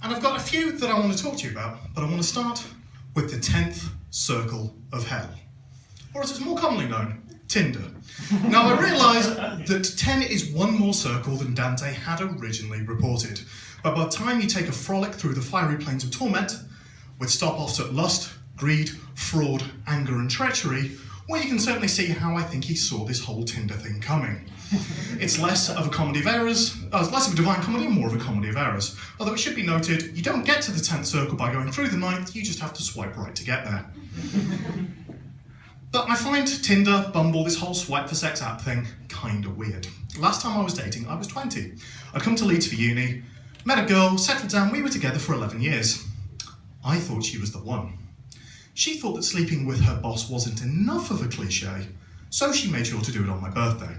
And I've got a few that I want to talk to you about, but I want to start with the 10th circle of hell, or as it's more commonly known, Tinder. Now I realise that 10 is one more circle than Dante had originally reported, but by the time you take a frolic through the fiery plains of torment, with stop-offs at lust, greed, fraud, anger and treachery, well, you can certainly see how I think he saw this whole Tinder thing coming. It's less of a comedy of errors, less of a divine comedy and more of a comedy of errors. Although it should be noted, you don't get to the 10th circle by going through the 9th, you just have to swipe right to get there. But I find Tinder, Bumble, this whole swipe for sex app thing, kinda weird. Last time I was dating, I was 20. I'd come to Leeds for uni, met a girl, settled down, we were together for 11 years. I thought she was the one. She thought that sleeping with her boss wasn't enough of a cliche, so she made sure to do it on my birthday.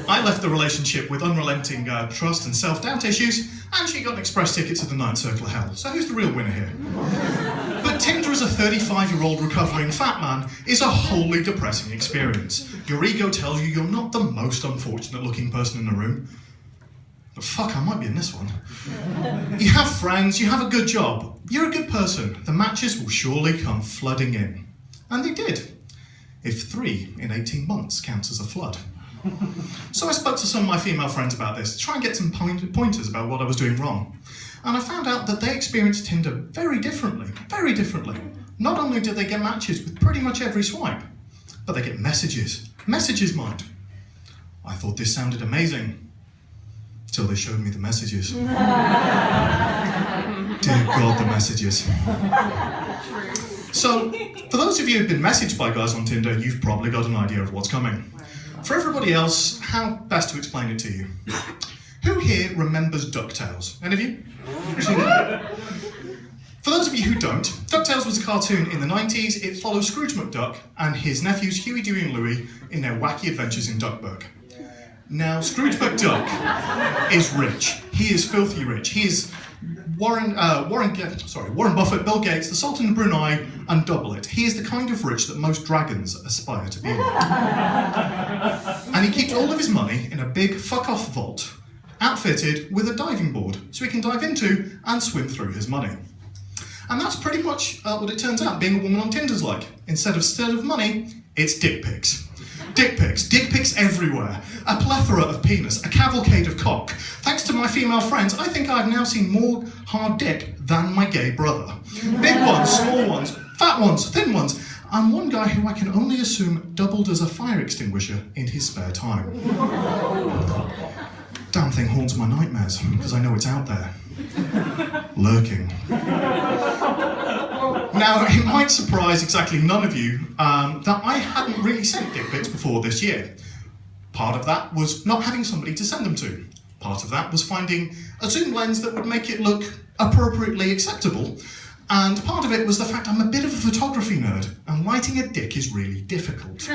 I left the relationship with unrelenting trust and self-doubt issues, and she got an express ticket to the 9th circle of hell. So who's the real winner here? But Tinder as a 35-year-old recovering fat man is a wholly depressing experience. Your ego tells you you're not the most unfortunate looking person in the room. But fuck, I might be in this one. You have friends, you have a good job, you're a good person. The matches will surely come flooding in. And they did. If 3 in 18 months counts as a flood. So I spoke to some of my female friends about this to try and get some pointers about what I was doing wrong. And I found out that they experienced Tinder very differently, very differently. Not only do they get matches with pretty much every swipe, but they get messages. Messages, mind. I thought this sounded amazing. Till they showed me the messages. Dear God, the messages. So, for those of you who've been messaged by guys on Tinder, you've probably got an idea of what's coming. For everybody else, how best to explain it to you? Who here remembers DuckTales? Any of you? For those of you who don't, DuckTales was a cartoon in the 90s. It follows Scrooge McDuck and his nephews Huey, Dewey and Louie in their wacky adventures in Duckburg. Now, Scrooge McDuck is rich. He is filthy rich. He is Warren Buffett, Bill Gates, the Sultan of Brunei, and double it. He is the kind of rich that most dragons aspire to be like. And he keeps all of his money in a big fuck-off vault, outfitted with a diving board, so he can dive into and swim through his money. And that's pretty much what it turns out being a woman on Tinder's like. Instead of money, it's dick pics. Dick pics everywhere. A plethora of penis, a cavalcade of cock. Thanks to my female friends, I think I've now seen more hard dick than my gay brother. Big ones, small ones, fat ones, thin ones, and one guy who I can only assume doubled as a fire extinguisher in his spare time. Damn thing haunts my nightmares, because I know it's out there. Lurking. Now, it might surprise exactly none of you that I hadn't really sent dick pics before this year. Part of that was not having somebody to send them to. Part of that was finding a zoom lens that would make it look appropriately acceptable. And part of it was the fact I'm a bit of a photography nerd, and lighting a dick is really difficult.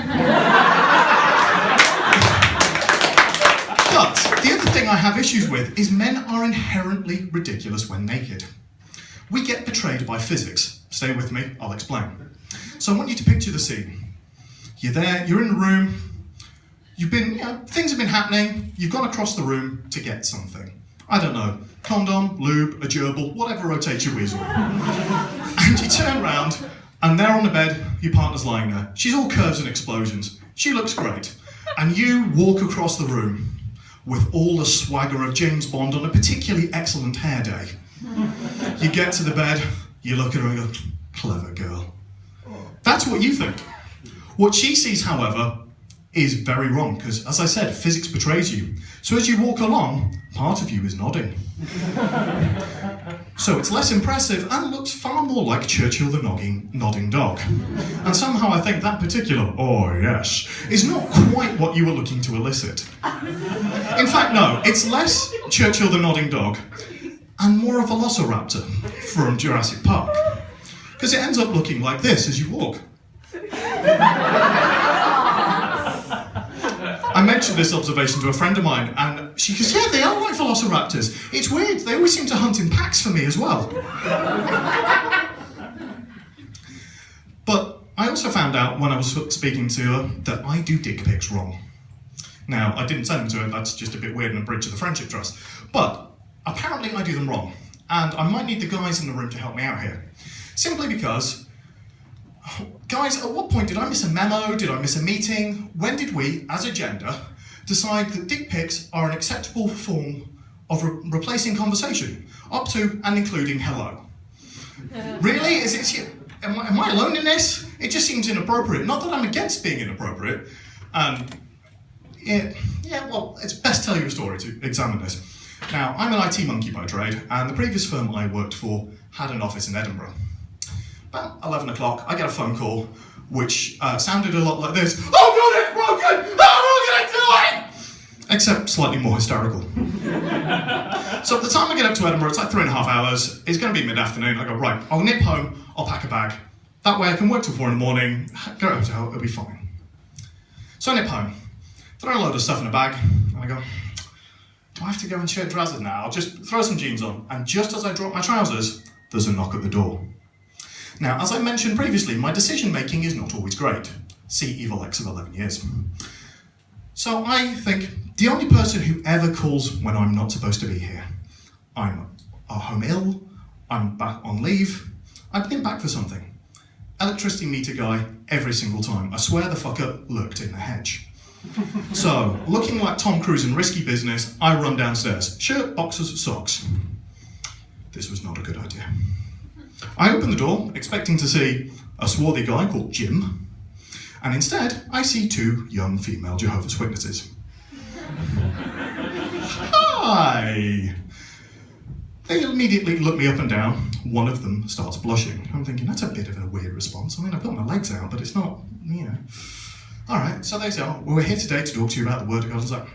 But the other thing I have issues with is men are inherently ridiculous when naked. We get betrayed by physics. Stay with me, I'll explain. So I want you to picture the scene. You're there, you're in the room, things have been happening, you've gone across the room to get something. I don't know, condom, lube, a gerbil, whatever rotates your weasel. And you turn around, and there on the bed, your partner's lying there. She's all curves and explosions. She looks great. And you walk across the room with all the swagger of James Bond on a particularly excellent hair day. You get to the bed, you look at her and go, clever girl. That's what you think. What she sees, however, is very wrong, because, as I said, physics betrays you. So as you walk along, part of you is nodding. So it's less impressive and looks far more like Churchill the nodding dog. And somehow I think that particular, oh yes, is not quite what you were looking to elicit. In fact, no, it's less Churchill the nodding dog and more a velociraptor from Jurassic Park. Because it ends up looking like this as you walk. I mentioned this observation to a friend of mine, and she goes, yeah, they are like velociraptors. It's weird, they always seem to hunt in packs for me as well. But I also found out when I was speaking to her that I do dick pics wrong. Now, I didn't send them to her, that's just a bit weird and a bridge of the friendship trust. But apparently I do them wrong, and I might need the guys in the room to help me out here. Simply because, guys, at what point did I miss a memo? Did I miss a meeting? When did we, as a gender, decide that dick pics are an acceptable form of replacing conversation, up to and including hello? Really? Am I alone in this? It just seems inappropriate. Not that I'm against being inappropriate. Well, it's best to tell you a story to examine this. Now, I'm an IT monkey by trade, and the previous firm I worked for had an office in Edinburgh. About 11 o'clock, I get a phone call, which sounded a lot like this. Oh God, it's broken! Oh, what can I do? Except slightly more hysterical. So at the time I get up to Edinburgh, it's like 3.5 hours. It's going to be mid-afternoon. I go, right, I'll nip home, I'll pack a bag. That way I can work till 4 in the morning, go to a hotel, it'll be fine. So I nip home, throw a load of stuff in a bag, and I go, do I have to go in shirt trousers now? I'll just throw some jeans on. And just as I drop my trousers, there's a knock at the door. Now, as I mentioned previously, my decision-making is not always great. See Evil X of 11 years. So I think, the only person who ever calls when I'm not supposed to be here. I'm home ill, I'm back on leave, I've been back for something. Electricity meter guy every single time. I swear the fucker lurked in the hedge. So, looking like Tom Cruise in Risky Business, I run downstairs. Shirt, boxers, socks. This was not a good idea. I open the door, expecting to see a swarthy guy called Jim, and instead, I see 2 young female Jehovah's Witnesses. Hi! They immediately look me up and down. One of them starts blushing. I'm thinking, that's a bit of a weird response. I mean, I put my legs out, but it's not, All right, so they say, well, we're here today to talk to you about the Word of God. I was like,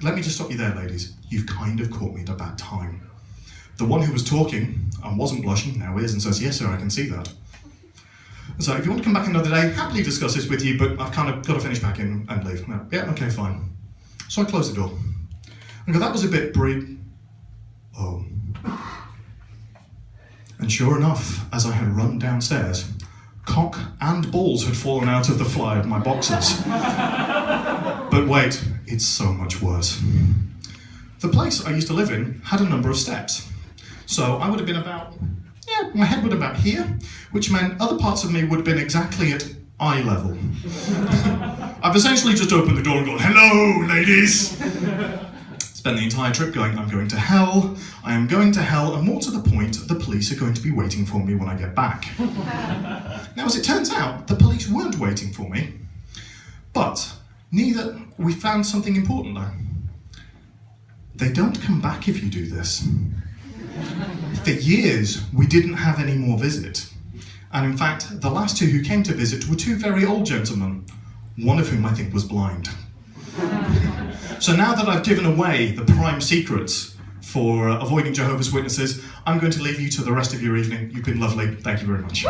let me just stop you there, ladies. You've kind of caught me at a bad time. The one who was talking and wasn't blushing now is and says, yes, sir, I can see that. So if you want to come back another day, happily discuss this with you, but I've kind of got to finish packing and leave. No, yeah, okay, fine. So I close the door. I go, that was a bit brief. Oh. And sure enough, as I had run downstairs, cock and balls had fallen out of the fly of my boxers. But wait, it's so much worse. The place I used to live in had a number of steps. So I would have been about, my head would have been about here, which meant other parts of me would have been exactly at eye level. I've essentially just opened the door and gone, hello, ladies! Spend the entire trip going, I'm going to hell, I am going to hell, and more to the point, the police are going to be waiting for me when I get back. Now, as it turns out, the police weren't waiting for me, but we found something important though. They don't come back if you do this. For years, we didn't have any more visit. And in fact, the last 2 who came to visit were 2 very old gentlemen, one of whom I think was blind. So now that I've given away the prime secrets for avoiding Jehovah's Witnesses, I'm going to leave you to the rest of your evening. You've been lovely. Thank you very much.